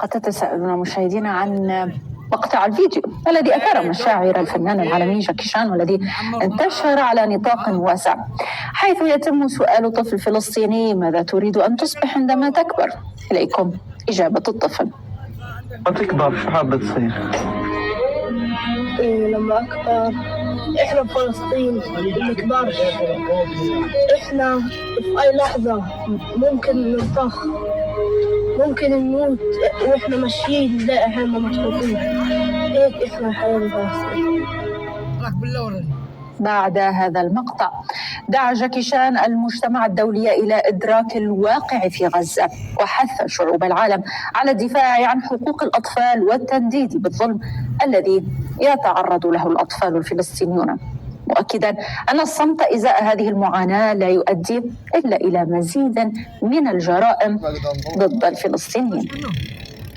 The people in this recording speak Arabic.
قد تتساءلون مشاهدينا عن مقطع الفيديو الذي أثار مشاعر الفنان العالمي جاكي شان والذي انتشر على نطاق واسع، حيث يتم سؤال طفل فلسطيني: ماذا تريد أن تصبح عندما تكبر؟ إليكم إجابة الطفل. تكبر شو حابة تصير؟ لما أكبر إحنا بفلسطين منكبرش، إحنا في أي لحظة ممكن ننطخ، ممكن نموت وإحنا ماشيين نلاقي حالنا مطفوفين. هيك إحنا الحياة بفلسطين. بعد هذا المقطع دعا جاكي شان المجتمع الدولي إلى إدراك الواقع في غزة، وحث شعوب العالم على الدفاع عن حقوق الأطفال والتنديد بالظلم الذي يتعرض له الأطفال الفلسطينيون، مؤكدا أن الصمت إزاء هذه المعاناة لا يؤدي إلا إلى مزيد من الجرائم ضد الفلسطينيين.